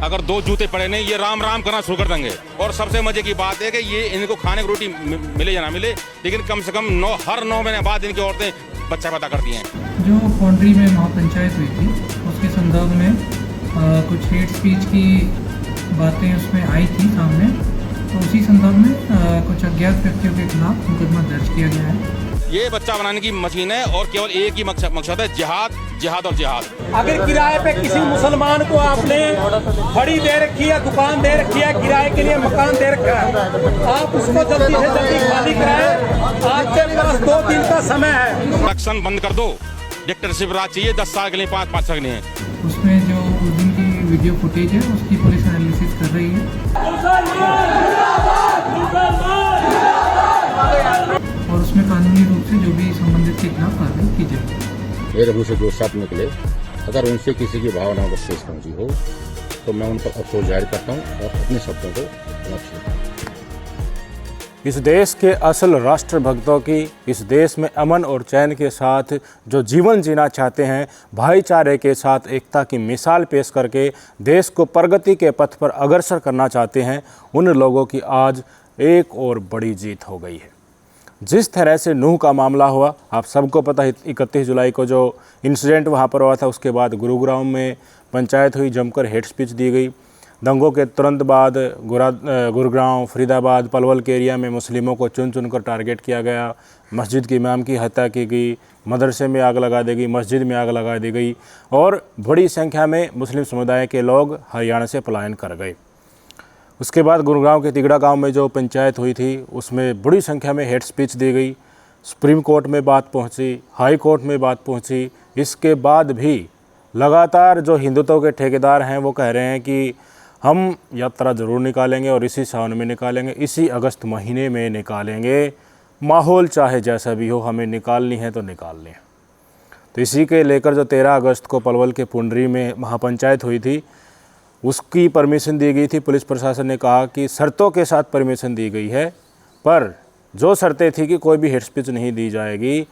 अगर 2 जूते पड़े नहीं, ये राम राम करना शुरू कर देंगे। और सबसे मजे की बात है कि ये इनको खाने की रोटी मिले या ना मिले, लेकिन कम से कम हर 9 महीने बाद इनकी औरतें बच्चा पैदा करती हैं। जो पौंड्री में महापंचायत हुई थी उसके संदर्भ में कुछ हेट स्पीच की बातें उसमें आई थी सामने, तो उसी संदर्भ में कुछ अज्ञात व्यक्तियों के खिलाफ मुकदमा दर्ज किया गया है। ये बच्चा बनाने की मशीन है और केवल एक ही मकसद है, जिहाद, जिहाद और जिहाद। अगर किराए पे किसी मुसलमान को आपने फड़ी दे रखी है, दुकान दे रखी है, किराए के लिए मकान दे रखा है, आप उसको जल्दी से जल्दी खाली कराएं। आपके पास 2 दिन का समय है। प्रोडक्शन बंद कर दो, डिक्टेटरशिप राज चाहिए 10 साल के लिए, 5 साल के लिए। उसमें जो उस दिन की वीडियो फुटेज है उसकी पुलिस एनालिसिस कर रही है और उसमें कानूनी रूप से जो भी संबंधित के खिलाफ कार्रवाई की जाएगी। मेरे मुंह से जो शब्द निकले, अगर उनसे किसी की भावनाओं को ठेस पहुंची हो तो मैं उन पर अफसोस जाहिर करता हूं और अपने शब्दों को समाप्त करता हूं। इस देश के असल राष्ट्रभक्तों की, इस देश में अमन और चैन के साथ जो जीवन जीना चाहते हैं, भाईचारे के साथ एकता की मिसाल पेश करके देश को प्रगति के पथ पर अग्रसर करना चाहते हैं, उन लोगों की आज एक और बड़ी जीत हो गई है। जिस तरह से नूह का मामला हुआ, आप सबको पता है, 31 जुलाई को जो इंसिडेंट वहाँ पर हुआ था, उसके बाद गुरुग्राम में पंचायत हुई, जमकर हेट स्पीच दी गई। दंगों के तुरंत बाद गुरुग्राम, फरीदाबाद, पलवल के एरिया में मुस्लिमों को चुन चुन कर टारगेट किया गया। मस्जिद के इमाम की हत्या की गई, मदरसे में आग लगा दी गई, मस्जिद में आग लगा दी गई और बड़ी संख्या में मुस्लिम समुदाय के लोग हरियाणा से पलायन कर गए। उसके बाद गुरुग्राम के तिगड़ा गांव में जो पंचायत हुई थी उसमें बड़ी संख्या में हेट स्पीच दी गई। सुप्रीम कोर्ट में बात पहुंची, हाई कोर्ट में बात पहुंची। इसके बाद भी लगातार जो हिंदुत्व के ठेकेदार हैं वो कह रहे हैं कि हम यात्रा ज़रूर निकालेंगे और इसी सावन में निकालेंगे, इसी अगस्त महीने में निकालेंगे, माहौल चाहे जैसा भी हो, हमें निकालनी है तो निकाल लें। तो इसी के लेकर जो 13 अगस्त को पलवल के पुंडरी में महापंचायत हुई थी उसकी परमिशन दी गई थी। पुलिस प्रशासन ने कहा कि शर्तों के साथ परमिशन दी गई है, पर जो शर्तें थी कि कोई भी हेट स्पीच नहीं दी जाएगी,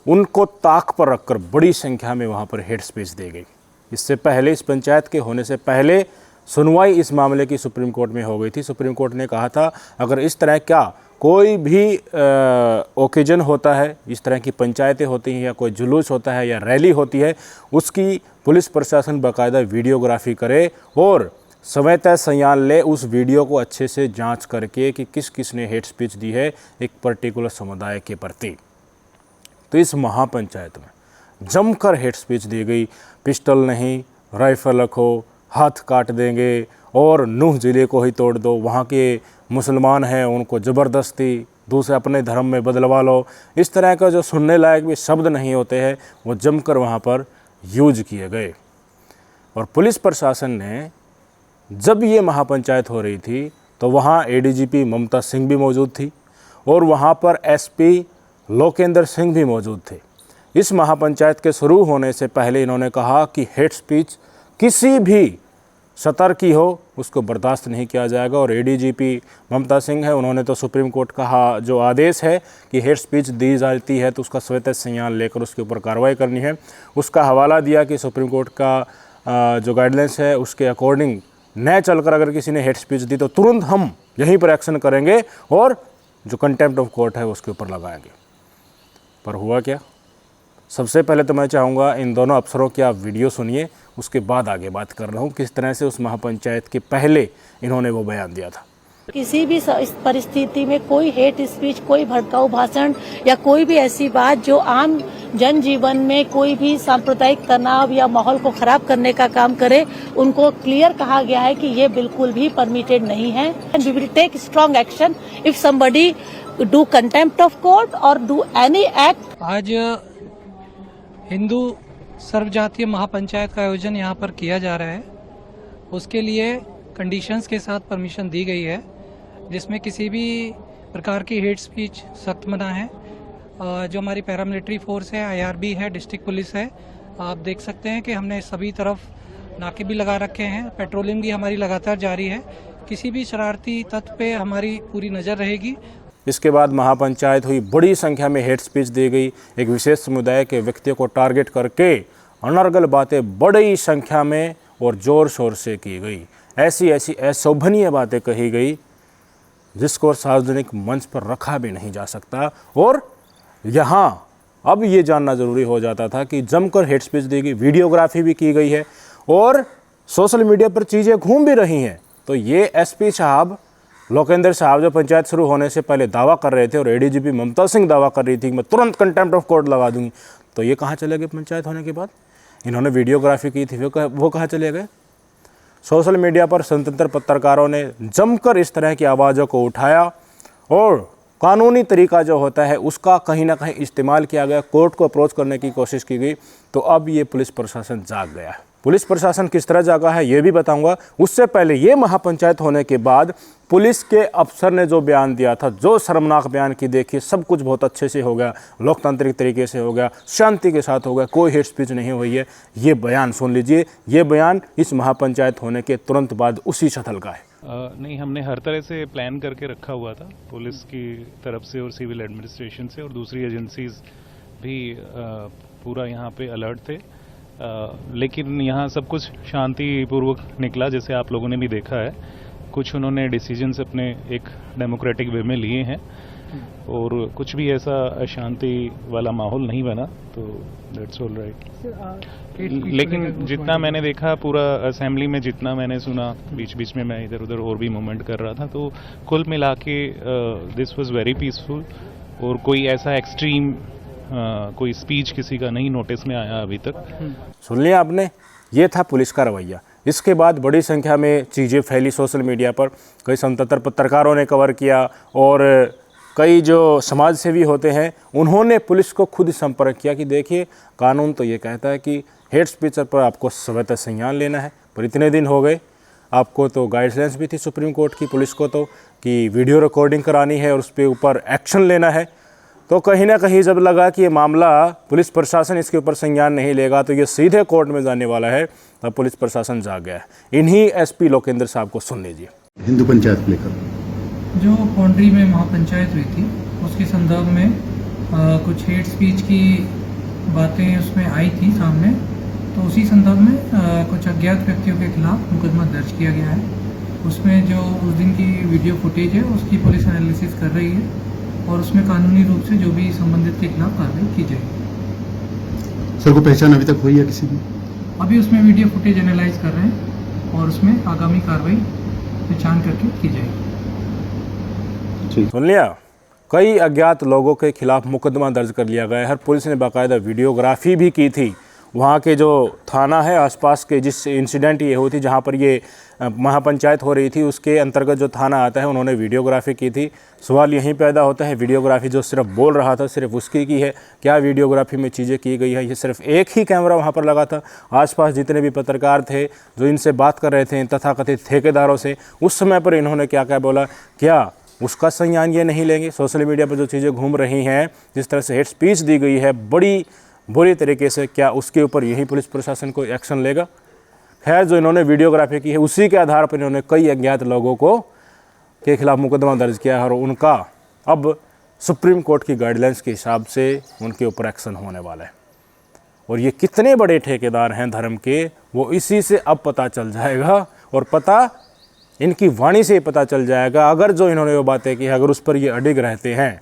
उनको ताक पर रखकर बड़ी संख्या में वहाँ पर हेट स्पीच दी गई। इससे पहले, इस पंचायत के होने से पहले सुनवाई इस मामले की सुप्रीम कोर्ट में हो गई थी। सुप्रीम कोर्ट ने कहा था अगर इस तरह का कोई भी ओकेजन होता है, इस तरह की पंचायतें होती हैं या कोई जुलूस होता है या रैली होती है, उसकी पुलिस प्रशासन बाकायदा वीडियोग्राफी करे और समय तय संज्ञान ले, उस वीडियो को अच्छे से जांच करके कि किस किस ने हेट स्पीच दी है एक पर्टिकुलर समुदाय के प्रति। तो इस महापंचायत में जमकर हेट स्पीच दी गई। पिस्टल नहीं, राइफल रखो, हाथ काट देंगे और नूह ज़िले को ही तोड़ दो, वहाँ के मुसलमान हैं उनको ज़बरदस्ती दूसरे अपने धर्म में बदलवा लो, इस तरह का जो सुनने लायक भी शब्द नहीं होते हैं वो जमकर वहाँ पर यूज किए गए। और पुलिस प्रशासन ने जब ये महापंचायत हो रही थी तो वहाँ एडीजीपी ममता सिंह भी मौजूद थी और वहाँ पर एसपी लोकेंद्र सिंह भी मौजूद थे। इस महापंचायत के शुरू होने से पहले इन्होंने कहा कि हेट स्पीच किसी भी सतर की हो उसको बर्दाश्त नहीं किया जाएगा। और एडीजीपी ममता सिंह है, उन्होंने तो सुप्रीम कोर्ट का जो आदेश है कि हेट स्पीच दी जाती है तो उसका स्वतः संज्ञान लेकर उसके ऊपर कार्रवाई करनी है, उसका हवाला दिया कि सुप्रीम कोर्ट का जो गाइडलाइंस है उसके अकॉर्डिंग न चलकर अगर किसी ने हेट स्पीच दी तो तुरंत हम यहीं पर एक्शन करेंगे और जो कंटेम्प्ट ऑफ कोर्ट है उसके ऊपर लगाएंगे। पर हुआ क्या? सबसे पहले तो मैं चाहूँगा इन दोनों अफसरों की आप वीडियो सुनिए, उसके बाद आगे बात कर रहा हूँ किस तरह से उस महापंचायत के पहले इन्होंने वो बयान दिया था। किसी भी परिस्थिति में कोई हेट स्पीच, कोई भड़काऊ भाषण या कोई भी ऐसी बात जो आम जनजीवन में कोई भी सांप्रदायिक तनाव या माहौल को खराब करने का काम करे, उनको क्लियर कहा गया है कि ये बिल्कुल भी परमिटेड नहीं है। We will take strong action if somebody do contempt of court और डू एनी एक्ट। आज हिंदू सर्वजातीय महापंचायत का आयोजन यहाँ पर किया जा रहा है, उसके लिए कंडीशंस के साथ परमिशन दी गई है, जिसमें किसी भी प्रकार की हेट स्पीच सख्त मना है। जो हमारी पैरामिलिट्री फोर्स है, आईआरबी है, डिस्ट्रिक्ट पुलिस है, आप देख सकते हैं कि हमने सभी तरफ नाके भी लगा रखे हैं, पेट्रोलिंग भी हमारी लगातार जारी है। किसी भी शरारती तत्व पे हमारी पूरी नज़र रहेगी। इसके बाद महापंचायत हुई, बड़ी संख्या में हेट स्पीच दी गई, एक विशेष समुदाय के व्यक्तियों को टारगेट करके अनर्गल बातें बड़ी संख्या में और ज़ोर शोर से की गई। ऐसी ऐसी अशोभनीय बातें कही गई जिसको सार्वजनिक मंच पर रखा भी नहीं जा सकता। और यहाँ अब ये जानना ज़रूरी हो जाता था कि जमकर हेट स्पीच दी गई, वीडियोग्राफी भी की गई है और सोशल मीडिया पर चीज़ें घूम भी रही हैं। तो ये एसपी साहब, लोकेंद्र साहब, जो पंचायत शुरू होने से पहले दावा कर रहे थे और एडीजीपी ममता सिंह दावा कर रही थी कि मैं तुरंत कंटेम्प्ट ऑफ कोर्ट लगा दूंगी, तो ये कहाँ चले गए पंचायत होने के बाद? इन्होंने वीडियोग्राफी की थी, वो कहाँ चले गए? सोशल मीडिया पर स्वतंत्र पत्रकारों ने जमकर इस तरह की आवाज़ों को उठाया और कानूनी तरीका जो होता है उसका कहीं ना कहीं इस्तेमाल किया गया, कोर्ट को अप्रोच करने की कोशिश की गई। तो अब ये पुलिस प्रशासन जाग गया है। पुलिस प्रशासन किस तरह जागा है ये भी बताऊंगा। उससे पहले ये महापंचायत होने के बाद पुलिस के अफसर ने जो बयान दिया था, जो शर्मनाक बयान की, देखिए सब कुछ बहुत अच्छे से हो गया, लोकतांत्रिक तरीके से हो गया, शांति के साथ हो गया, कोई हेट स्पीच नहीं हुई है। ये बयान सुन लीजिए। ये बयान इस महापंचायत होने के तुरंत बाद उसी शतल का है। नहीं, हमने हर तरह से प्लान करके रखा हुआ था, पुलिस की तरफ से और सिविल एडमिनिस्ट्रेशन से, और दूसरी एजेंसीज भी पूरा यहाँ पे अलर्ट थे। लेकिन यहाँ सब कुछ शांतिपूर्वक निकला, जैसे आप लोगों ने भी देखा है। कुछ उन्होंने डिसीजंस अपने एक डेमोक्रेटिक वे में लिए हैं और कुछ भी ऐसा अशांति वाला माहौल नहीं बना, तो दैट्स ऑल राइट। लेकिन जितना मैंने देखा पूरा असेंबली में, जितना मैंने सुना, बीच बीच में मैं इधर उधर और भी मूवमेंट कर रहा था, तो कुल मिला के दिस वाज वेरी पीसफुल और कोई ऐसा एक्सट्रीम कोई स्पीच किसी का नहीं नोटिस में आया अभी तक। सुन लिया आपने, ये था पुलिस का रवैया। इसके बाद बड़ी संख्या में चीज़ें फैली सोशल मीडिया पर, कई स्वतंत्र पत्रकारों ने कवर किया और कई जो समाज सेवी होते हैं उन्होंने पुलिस को खुद संपर्क किया कि देखिए कानून तो ये कहता है कि हेट स्पीच पर आपको स्वतः संज्ञान लेना है, पर इतने दिन हो गए, आपको तो गाइडलाइंस भी थी सुप्रीम कोर्ट की पुलिस को तो कि वीडियो रिकॉर्डिंग करानी है और उस पर ऊपर एक्शन लेना है। तो कहीं ना कहीं जब लगा कि ये मामला पुलिस प्रशासन इसके ऊपर संज्ञान नहीं लेगा तो ये सीधे कोर्ट में जाने वाला है, तब पुलिस प्रशासन जाग गया है। इन्हीं एसपी लोकेंद्र साहब को सुन लीजिए। हिंदू पंचायत को लेकर जो पौंड्री में महापंचायत हुई थी उसके संदर्भ में कुछ हेट स्पीच की बातें उसमें आई थी सामने, तो उसी संदर्भ में कुछ अज्ञात व्यक्तियों के खिलाफ मुकदमा दर्ज किया गया है। उसमें जो उस दिन की वीडियो फुटेज है उसकी पुलिस एनालिसिस कर रही है और उसमें कानूनी रूप से जो भी संबंधित के खिलाफ कार्रवाई की जाएगी। सर को पहचान अभी तक हुई है किसी की? अभी उसमें वीडियो फुटेज एनालाइज कर रहे हैं और उसमें आगामी कार्रवाई पहचान करके की जाएगी। सुन लिया, कई अज्ञात लोगों के खिलाफ मुकदमा दर्ज कर लिया गया है। हर पुलिस ने बाकायदा वीडियोग्राफी भी की थी। वहाँ के जो थाना है आसपास के, जिस इंसिडेंट ये हुई थी, जहाँ पर ये महापंचायत हो रही थी, उसके अंतर्गत जो थाना आता है उन्होंने वीडियोग्राफी की थी। सवाल यहीं पैदा होता है, वीडियोग्राफी जो सिर्फ बोल रहा था सिर्फ उसकी की है क्या? वीडियोग्राफी में चीज़ें की गई है? ये सिर्फ एक ही कैमरा वहाँ पर लगा था। आसपास जितने भी पत्रकार थे जो इनसे बात कर रहे थे तथाकथित ठेकेदारों से, उस समय पर इन्होंने क्या क्या बोला, क्या उसका संज्ञान ये नहीं लेंगे? सोशल मीडिया पर जो चीज़ें घूम रही हैं, जिस तरह से हेट स्पीच दी गई है बड़ी बुरी तरीके से, क्या उसके ऊपर यही पुलिस प्रशासन को एक्शन लेगा? खैर, जो इन्होंने वीडियोग्राफी की है उसी के आधार पर इन्होंने कई अज्ञात लोगों को के खिलाफ मुकदमा दर्ज किया है और उनका अब सुप्रीम कोर्ट की गाइडलाइंस के हिसाब से उनके ऊपर एक्शन होने वाला है। और ये कितने बड़े ठेकेदार हैं धर्म के, वो इसी से अब पता चल जाएगा और पता इनकी वाणी से पता चल जाएगा। अगर जो इन्होंने वो बातें की अगर उस पर ये अडिग रहते हैं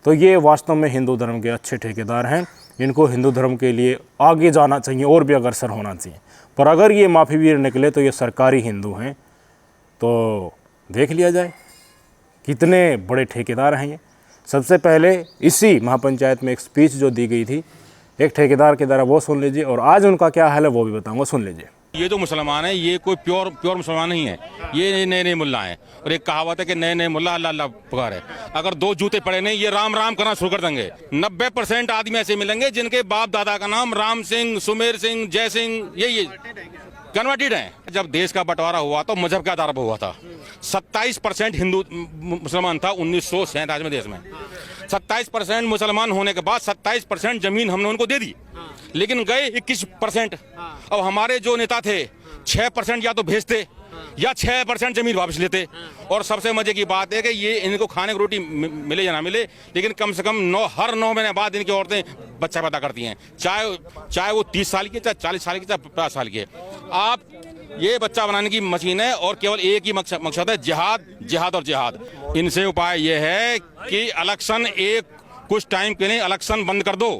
तो ये वास्तव में हिंदू धर्म के अच्छे ठेकेदार हैं। इनको हिंदू धर्म के लिए आगे जाना चाहिए और भी अग्रसर होना चाहिए। पर अगर ये माफी वीर निकले तो ये सरकारी हिंदू हैं, तो देख लिया जाए कितने बड़े ठेकेदार हैं ये। सबसे पहले इसी महापंचायत में एक स्पीच जो दी गई थी एक ठेकेदार के द्वारा, वो सुन लीजिए और आज उनका क्या हाल है वो भी बताऊंगा, सुन लीजिए। ये जो मुसलमान है ये कोई प्योर मुसलमान नहीं है, ये नए मुल्ला हैं। और एक कहावत है कि नए मुल्ला अल्लाह अल्लाह पुकार है। अगर दो जूते पड़े नहीं, ये राम राम करना शुरू कर देंगे। 90% आदमी ऐसे मिलेंगे जिनके बाप दादा का नाम राम सिंह, सुमेर सिंह, जय सिंह, ये कन्वर्टेड हैं। जब देश का बंटवारा हुआ तो मजहब के आधार पर हुआ था। 27% हिंदू मुसलमान था 1947 में देश में। 27% मुसलमान होने के बाद 27% जमीन हमने उनको दे दी, लेकिन गए 21%। अब हमारे जो नेता थे 6% या तो भेजते या 6% जमीन वापस लेते। और सबसे मजे की बात है कि ये इनको खाने की रोटी मिले या ना मिले, लेकिन कम से कम हर 9 महीने बाद इनकी औरतें बच्चा पैदा करती हैं, चाहे वो 30 साल की, चाहे 40 साल की, चाहे 50 साल की। आप ये बच्चा बनाने की मशीन है और केवल एक ही मकसद है, जिहाद, जिहाद और जिहाद। इनसे उपाय ये है कि इलेक्शन कुछ टाइम के लिए इलेक्शन बंद कर दो।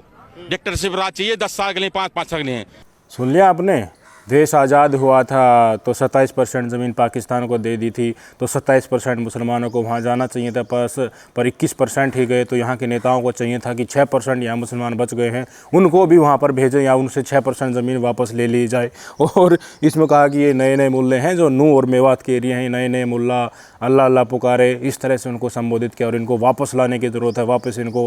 डिक्टेटरशिप राज चाहिए 10 साल के लिए, 5 साल के लिए। सुन लिया आपने, देश आज़ाद हुआ था तो 27% ज़मीन पाकिस्तान को दे दी थी, तो 27% मुसलमानों को वहाँ जाना चाहिए था, पर 21% ही गए। तो यहाँ के नेताओं को चाहिए था कि 6% यहाँ मुसलमान बच गए हैं, उनको भी वहाँ पर भेजें या उनसे 6% ज़मीन वापस ले ली जाए। और इसमें कहा कि ये नए नए मुल्ले हैं जो नूह और मेवात के एरिया हैं, नए नए मुल्ला अल्लाह अल्लाह पुकारे, इस तरह से उनको संबोधित किया और इनको वापस लाने की ज़रूरत है, वापस इनको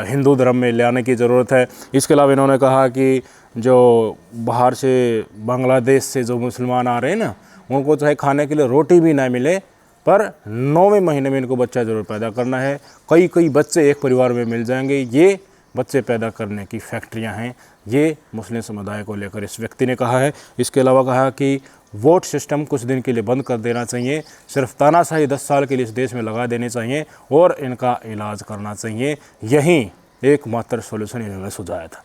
हिंदू धर्म में लाने की ज़रूरत है। इसके अलावा इन्होंने कहा कि जो बाहर से बांग्लादेश से जो मुसलमान आ रहे हैं ना, उनको चाहे खाने के लिए रोटी भी ना मिले, पर 9वें महीने में इनको बच्चा ज़रूर पैदा करना है। कई बच्चे एक परिवार में मिल जाएंगे। ये बच्चे पैदा करने की फैक्ट्रियां हैं, ये मुस्लिम समुदाय को लेकर इस व्यक्ति ने कहा है। इसके अलावा कहा कि वोट सिस्टम कुछ दिन के लिए बंद कर देना चाहिए, सिर्फ तानाशाही 10 साल के लिए इस देश में लगा देनी चाहिए और इनका इलाज करना चाहिए। यही एकमात्र सोल्यूशन इन्होंने सुझाया था।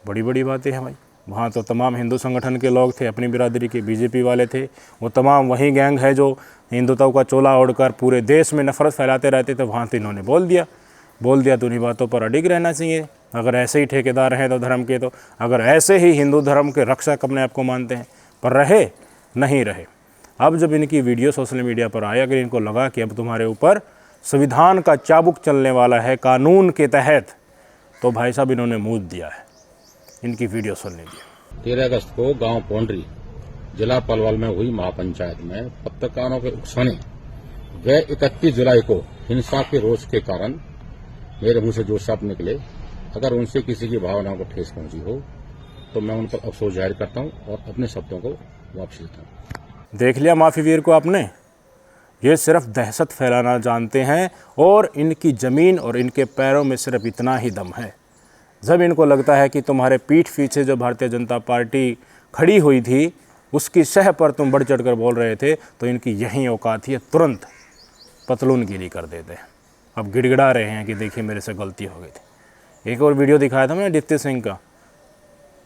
बड़ी बड़ी बातें हैं भाई। वहाँ तो तमाम हिंदू संगठन के लोग थे, अपनी बिरादरी के बीजेपी वाले थे, वो तमाम वही गैंग है जो हिंदुत्व का चोला ओढ़कर पूरे देश में नफरत फैलाते रहते थे। वहाँ तो इन्होंने बोल दिया तो उन्हीं बातों पर अडिग रहना चाहिए। अगर ऐसे ही ठेकेदार हैं तो धर्म के, तो अगर ऐसे ही हिंदू धर्म के रक्षक अपने आप को मानते हैं, पर रहे नहीं रहे। अब जब इनकी वीडियो सोशल मीडिया पर आए, अगर इनको लगा कि अब तुम्हारे ऊपर संविधान का चाबुक चलने वाला है कानून के तहत, तो भाई साहब इन्होंने मूद दिया है। इनकी वीडियो सुन लीजिए। 13 अगस्त को गांव पौंडरी जिला पलवल में हुई महापंचायत में पत्रकारों के उकसाने गए 31 जुलाई को हिंसा के रोष के कारण मेरे मुंह से जो शब्द निकले, अगर उनसे किसी की भावनाओं को ठेस पहुंची हो तो मैं उन पर अफसोस जाहिर करता हूं और अपने शब्दों को वापस लेता हूं। देख लिया माफी वीर को आपने, ये सिर्फ दहशत फैलाना जानते हैं और इनकी ज़मीन और इनके पैरों में सिर्फ इतना ही दम है। जब इनको लगता है कि तुम्हारे पीठ पीछे जो भारतीय जनता पार्टी खड़ी हुई थी उसकी शह पर तुम बढ़ चढ़ कर बोल रहे थे, तो इनकी यही औकात है, तुरंत पतलूनगिरी कर देते हैं। अब गिड़गिड़ा रहे हैं कि देखिए मेरे से गलती हो गई थी। एक और वीडियो दिखाया था मैंने डिप्टी सिंह का,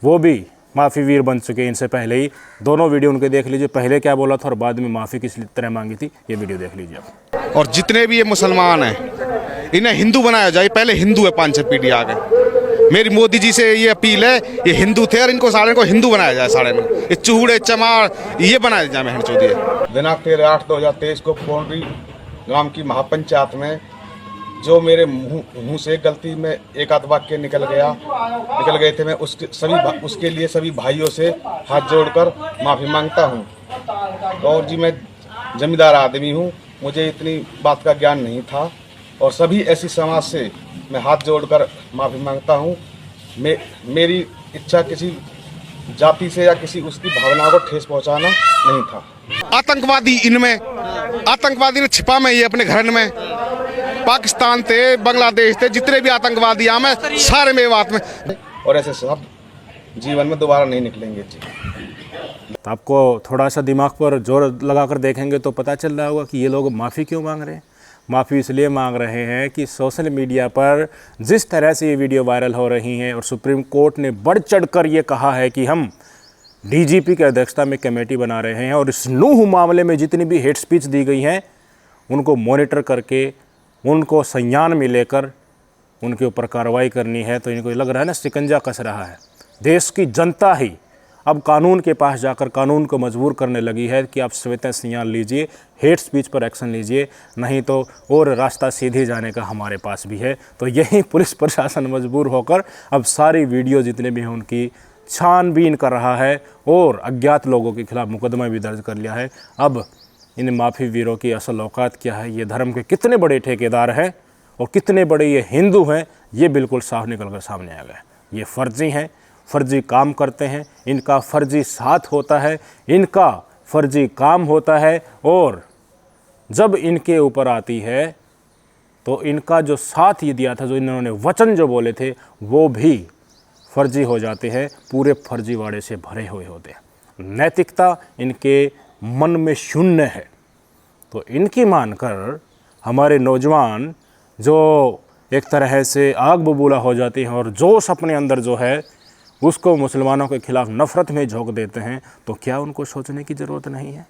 वो भी माफ़ी वीर बन चुके इनसे पहले ही। दोनों वीडियो उनके देख लीजिए, पहले क्या बोला था और बाद में माफ़ी किस तरह मांगी थी, ये वीडियो देख लीजिए आप। और जितने भी ये मुसलमान हैं इन्हें हिंदू बनाया जाए, पहले हिंदू है 5-6 पीढ़ी आगे। मेरी मोदी जी से ये अपील है, ये हिंदू थे और इनको सारे को हिंदू बनाया जाए, सारे में ये चूड़े चमार ये बनाया जाए। बहन चौधरी दिनांक 13/8/2023 को पौंडरी गांव की महापंचायत में जो मेरे मुंह से गलती में एक आध वाक्य निकल गए थे, मैं उसके लिए सभी भाइयों से हाथ जोड़कर माफ़ी मांगता हूं। और जी मैं जमींदार आदमी हूं, मुझे इतनी बात का ज्ञान नहीं था और सभी ऐसी समाज से मैं हाथ जोड़कर माफ़ी मांगता हूं। मेरी इच्छा किसी जाति से या किसी उसकी भावना को ठेस पहुंचाना नहीं था। आतंकवादी ने छिपा में ये अपने घर में पाकिस्तान थे, बांग्लादेश थे, जितने भी आतंकवादी आम है सारे मेवात में, और ऐसे सब जीवन में दोबारा नहीं निकलेंगे जी। तो आपको थोड़ा सा दिमाग पर जोर लगाकर देखेंगे तो पता चल रहा होगा कि ये लोग माफ़ी क्यों मांग रहे हैं। माफ़ी इसलिए मांग रहे हैं कि सोशल मीडिया पर जिस तरह से ये वीडियो वायरल हो रही हैं और सुप्रीम कोर्ट ने बढ़ चढ़कर ये कहा है कि हम डीजीपी की अध्यक्षता में कमेटी बना रहे हैं और इस नूह मामले में जितनी भी हेट स्पीच दी गई हैं उनको मॉनिटर करके उनको संज्ञान में लेकर उनके ऊपर कार्रवाई करनी है। तो इनको लग रहा है ना शिकंजा कस रहा है। देश की जनता ही अब कानून के पास जाकर कानून को मजबूर करने लगी है कि आप स्वतः संज्ञान लीजिए, हेट स्पीच पर एक्शन लीजिए, नहीं तो और रास्ता सीधे जाने का हमारे पास भी है। तो यही पुलिस प्रशासन मजबूर होकर अब सारी वीडियो जितने भी हैं उनकी छानबीन कर रहा है और अज्ञात लोगों के खिलाफ मुकदमा भी दर्ज कर लिया है। अब इन माफ़ी वीरों की असल औकात क्या है, ये धर्म के कितने बड़े ठेकेदार हैं और कितने बड़े ये हिंदू हैं, ये बिल्कुल साफ निकल कर सामने आ गया। ये फर्जी हैं, फर्जी काम करते हैं, इनका फर्जी साथ होता है, इनका फर्जी काम होता है और जब इनके ऊपर आती है तो इनका जो साथ ये दिया था, जो इन्होंने वचन जो बोले थे, वो भी फर्जी हो जाते हैं, पूरे फर्जीवाड़े से भरे हुए होते हैं। नैतिकता इनके मन में शून्य है। तो इनकी मानकर हमारे नौजवान जो एक तरह से आग बबूला हो जाते हैं और जोश अपने अंदर जो है उसको मुसलमानों के खिलाफ नफ़रत में झोंक देते हैं, तो क्या उनको सोचने की ज़रूरत नहीं है?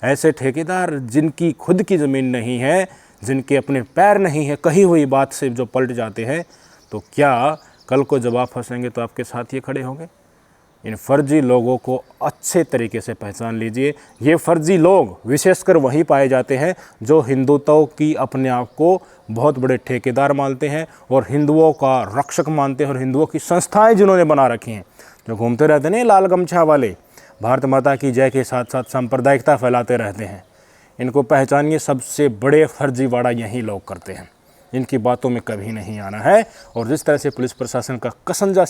ऐसे ठेकेदार जिनकी खुद की ज़मीन नहीं है, जिनके अपने पैर नहीं है, कही हुई बात से जो पलट जाते हैं, तो क्या कल को जब आप फंसेंगे तो आपके साथ ये खड़े होंगे? इन फर्जी लोगों को अच्छे तरीके से पहचान लीजिए। ये फर्जी लोग विशेषकर वहीं पाए जाते हैं जो हिंदुत्व की अपने आप को बहुत बड़े ठेकेदार मानते हैं और हिंदुओं का रक्षक मानते हैं, और हिंदुओं की संस्थाएं जिन्होंने बना रखी हैं, जो घूमते रहते हैं लाल गमछा वाले, भारत माता की जय के साथ साथ सांप्रदायिकता फैलाते रहते हैं। इनको पहचानिए, सबसे बड़े फर्जीवाड़ा यही लोग करते हैं। इनकी बातों में कभी नहीं आना है। और जिस तरह से पुलिस प्रशासन का कसंजा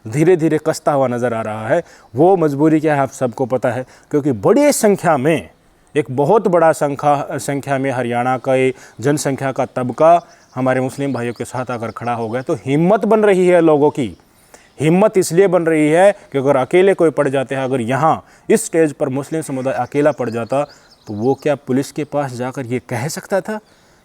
धीरे धीरे कसता हुआ नज़र आ रहा है, वो मजबूरी क्या है आप सबको पता है, क्योंकि बड़ी संख्या में, एक बहुत बड़ा संख्या में हरियाणा का जनसंख्या का तबका हमारे मुस्लिम भाइयों के साथ अगर खड़ा हो गया तो हिम्मत बन रही है लोगों की। हिम्मत इसलिए बन रही है कि अगर अकेले कोई पड़ जाते हैं, अगर यहाँ इस स्टेज पर मुस्लिम समुदाय अकेला पड़ जाता तो वो क्या पुलिस के पास जाकर ये कह सकता था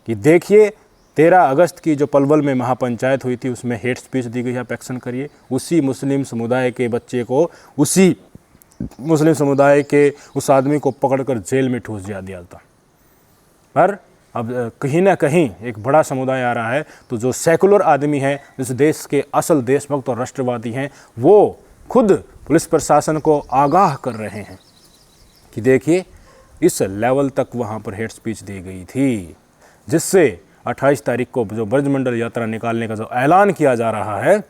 कि देखिए 13 अगस्त की जो पलवल में महापंचायत हुई थी उसमें हेट स्पीच दी गई, आप एक्शन करिए। उसी मुस्लिम समुदाय के बच्चे को, उसी मुस्लिम समुदाय के उस आदमी को पकड़कर जेल में ठूस दिया था। पर अब कहीं ना कहीं एक बड़ा समुदाय आ रहा है, तो जो सेकुलर आदमी है, इस देश के असल देशभक्त और राष्ट्रवादी हैं, वो खुद पुलिस प्रशासन को आगाह कर रहे हैं कि देखिए इस लेवल तक वहाँ पर हेट स्पीच दी गई थी, जिससे 28 तारीख को जो ब्रजमंडल यात्रा निकालने का जो ऐलान किया जा रहा है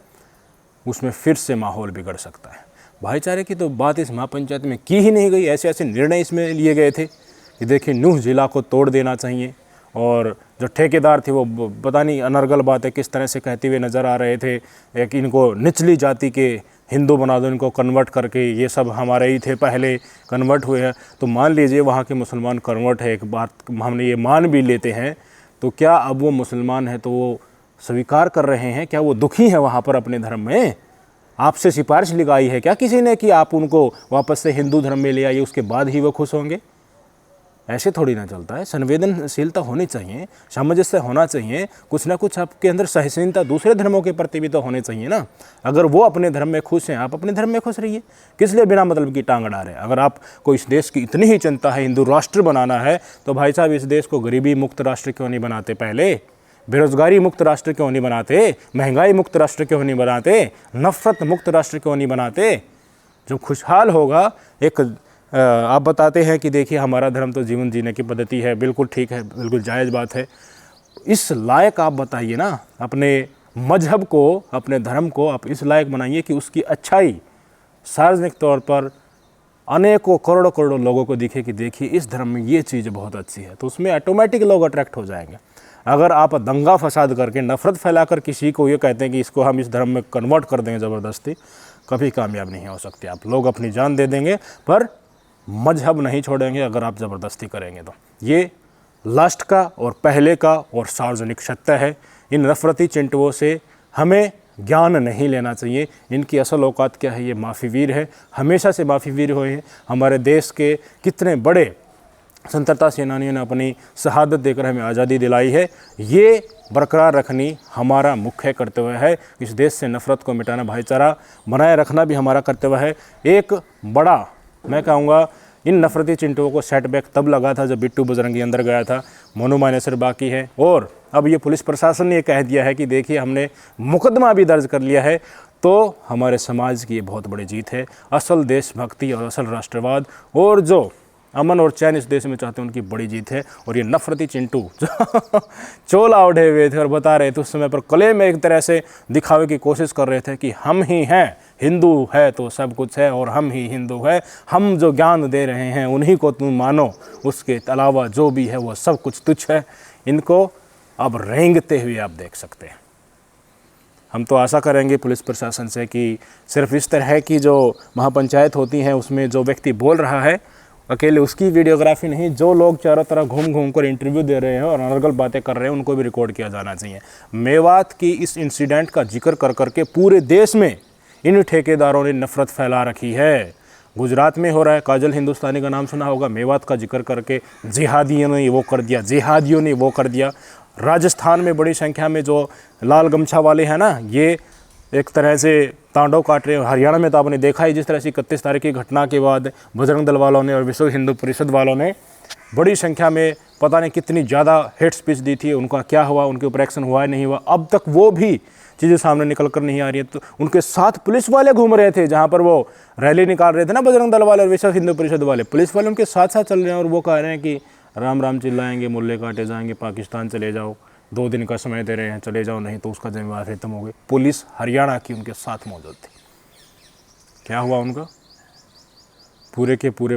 उसमें फिर से माहौल बिगड़ सकता है। भाईचारे की तो बात इस महापंचायत में की ही नहीं गई। ऐसे ऐसे निर्णय इसमें लिए गए थे कि देखिए नूह जिला को तोड़ देना चाहिए, और जो ठेकेदार थे वो पता नहीं अनर्गल बातें किस तरह से कहते हुए नज़र आ रहे थे। एक इनको निचली जाति के हिंदू बना दो, इनको कन्वर्ट करके, ये सब हमारे ही थे पहले, कन्वर्ट हुए हैं। तो मान लीजिए वहाँ के मुसलमान कन्वर्ट है, एक बात हमने ये मान भी लेते हैं, तो क्या अब वो मुसलमान है तो वो स्वीकार कर रहे हैं? क्या वो दुखी हैं वहाँ पर अपने धर्म में? आपसे सिफारिश लगाई है क्या किसी ने कि आप उनको वापस से हिंदू धर्म में ले आइए, उसके बाद ही वो खुश होंगे? ऐसे थोड़ी ना चलता है। संवेदनशीलता होनी चाहिए, सामंजस्य होना चाहिए, कुछ ना कुछ आपके अंदर सहनशीलता दूसरे धर्मों के प्रति भी तो होने चाहिए ना। अगर वो अपने धर्म में खुश हैं, आप अपने धर्म में खुश रहिए। किस लिए बिना मतलब की टांग अड़ा रहे हैं? अगर आपको इस देश की इतनी ही चिंता है, हिंदू राष्ट्र बनाना है, तो भाई साहब इस देश को गरीबी मुक्त राष्ट्र क्यों नहीं बनाते? पहले बेरोजगारी मुक्त राष्ट्र क्यों नहीं बनाते? महंगाई मुक्त राष्ट्र क्यों नहीं बनाते? नफरत मुक्त राष्ट्र क्यों नहीं बनाते? जो खुशहाल होगा, एक आप बताते हैं कि देखिए हमारा धर्म तो जीवन जीने की पद्धति है, बिल्कुल ठीक है, बिल्कुल जायज़ बात है। इस लायक आप बताइए ना, अपने मजहब को, अपने धर्म को आप इस लायक बनाइए कि उसकी अच्छाई सार्वजनिक तौर पर अनेकों करोड़ों करोड़ों लोगों को दिखे कि देखिए इस धर्म में ये चीज़ बहुत अच्छी है, तो उसमें ऑटोमेटिक लोग अट्रैक्ट हो जाएंगे। अगर आप दंगा फसाद करके, नफ़रत फैलाकर किसी को ये कहते हैं कि इसको हम इस धर्म में कन्वर्ट कर देंगे ज़बरदस्ती, कभी कामयाब नहीं हो सकते आप। लोग अपनी जान दे देंगे पर मजहब नहीं छोड़ेंगे अगर आप ज़बरदस्ती करेंगे तो। ये लास्ट का और पहले का और सार्वजनिक सत्य है। इन नफरती चिंटुओं से हमें ज्ञान नहीं लेना चाहिए। इनकी असल औकात क्या है? ये माफ़ीवीर है, हमेशा से माफ़ीवीर हुए हैं। हमारे देश के कितने बड़े स्वतंत्रता सेनानियों ने अपनी शहादत देकर हमें आज़ादी दिलाई है। ये बरकरार रखनी हमारा मुख्य कर्तव्य है। इस देश से नफ़रत को मिटाना, भाईचारा बनाए रखना भी हमारा कर्तव्य है। एक बड़ा, मैं कहूँगा, इन नफरती चिंटुओं को सेटबैक तब लगा था जब बिट्टू बजरंगी अंदर गया था, मोनू मानेसर बाकी है, और अब ये पुलिस प्रशासन ने कह दिया है कि देखिए हमने मुकदमा भी दर्ज कर लिया है। तो हमारे समाज की ये बहुत बड़ी जीत है। असल देशभक्ति और असल राष्ट्रवाद और जो अमन और चैन इस देश में चाहते हैं, उनकी बड़ी जीत है। और ये नफरती चिंटू चोला उठे हुए थे और बता रहे थे उस समय पर, कले में एक तरह से दिखावे की कोशिश कर रहे थे कि हम ही हैं, हिंदू है तो सब कुछ है और हम ही हिंदू है, हम जो ज्ञान दे रहे हैं उन्हीं को तुम मानो, उसके अलावा जो भी है वो सब कुछ तुच्छ है। इनको अब रेंगते हुए आप देख सकते हैं। हम तो आशा करेंगे पुलिस प्रशासन से कि सिर्फ इस तरह की जो महापंचायत होती हैं उसमें जो व्यक्ति बोल रहा है अकेले उसकी वीडियोग्राफी नहीं, जो लोग चारों तरफ घूम घूम कर इंटरव्यू दे रहे हैं और अनर्गल बातें कर रहे हैं उनको भी रिकॉर्ड किया जाना चाहिए। मेवात की इस इंसिडेंट का जिक्र कर करके पूरे देश में इन ठेकेदारों ने नफरत फैला रखी है। गुजरात में हो रहा है, काजल हिंदुस्तानी का नाम सुना होगा, मेवात का जिक्र करके जिहादियों ने वो कर दिया, जिहादियों ने वो कर दिया। राजस्थान में बड़ी संख्या में जो लाल गमछा वाले हैं ना, ये एक तरह से तांडव काट रहे हैं। हरियाणा में तो आपने देखा ही, जिस तरह से 31 तारीख की घटना के बाद बजरंग दल वालों ने और विश्व हिंदू परिषद वालों ने बड़ी संख्या में पता नहीं कितनी ज़्यादा हेट स्पीच दी थी। उनका क्या हुआ, उनके ऊपर एक्शन हुआ है नहीं हुआ, अब तक वो भी चीज़ें सामने निकल कर नहीं आ रही है। तो उनके साथ पुलिस वाले घूम रहे थे, जहाँ पर वो रैली निकाल रहे थे ना बजरंग दल वाले और विश्व हिंदू परिषद वाले, पुलिस वाले उनके साथ साथ चल रहे हैं और वो कह रहे हैं कि राम राम चिल्लाएंगे, मुल्ले काटे जाएंगे, पाकिस्तान चले जाओ, 2 दिन का समय दे रहे हैं, चले जाओ, नहीं तो उसका जिम्मेवार खत्म हो गई। पुलिस हरियाणा की उनके साथ मौजूद थी। क्या हुआ उनका? पूरे के पूरे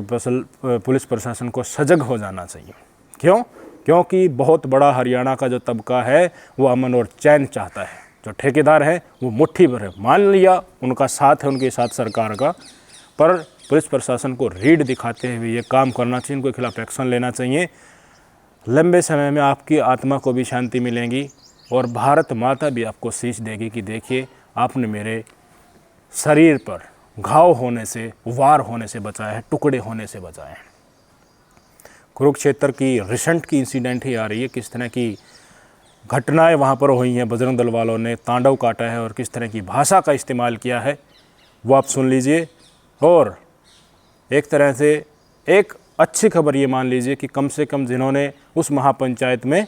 पुलिस प्रशासन को सजग हो जाना चाहिए। क्यों? क्योंकि बहुत बड़ा हरियाणा का जो तबका है वो अमन और चैन चाहता है। जो ठेकेदार है वो मुट्ठी भर है, मान लिया उनका साथ है उनके साथ सरकार का, पर पुलिस प्रशासन को रीढ़ दिखाते हुए ये काम करना चाहिए, उनके खिलाफ एक्शन लेना चाहिए। लंबे समय में आपकी आत्मा को भी शांति मिलेगी और भारत माता भी आपको शीश देगी कि देखिए आपने मेरे शरीर पर घाव होने से, वार होने से बचाया है, टुकड़े होने से बचाया है। कुरुक्षेत्र की रिसेंट की इंसिडेंट ही आ रही है, किस तरह की घटनाएं वहाँ पर हुई हैं, बजरंग दल वालों ने तांडव काटा है और किस तरह की भाषा का इस्तेमाल किया है वो आप सुन लीजिए। और एक तरह से एक अच्छी खबर ये मान लीजिए कि कम से कम जिन्होंने उस महापंचायत में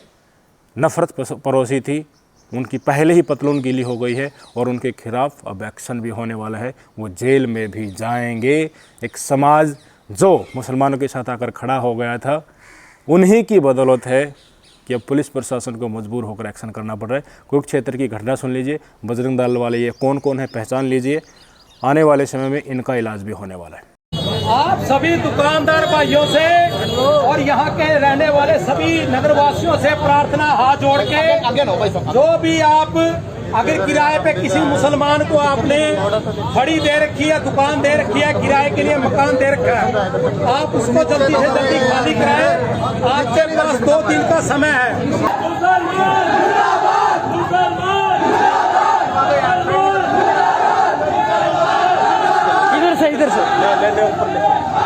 नफ़रत परोसी थी उनकी पहले ही पतलून गीली हो गई है और उनके खिलाफ अब एक्शन भी होने वाला है, वो जेल में भी जाएंगे। एक समाज जो मुसलमानों के साथ आकर खड़ा हो गया था, उन्हीं की बदौलत है कि अब पुलिस प्रशासन को मजबूर होकर एक्शन करना पड़ रहा है। कुरुक्षेत्र की घटना सुन लीजिए, बजरंग दल वाले ये कौन कौन है पहचान लीजिए, आने वाले समय में इनका इलाज भी होने वाला है। आप सभी दुकानदार भाइयों से और यहाँ के रहने वाले सभी नगरवासियों से प्रार्थना हाथ जोड़ के, जो भी आप अगर किराए पे किसी मुसलमान को आपने खड़ी दे रखी है, दुकान दे रखी है, किराए के लिए मकान दे रखा है, आप उसको जल्दी से जल्दी खाली कराएं। आपके पास 2 दिन का समय है।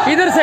इधर से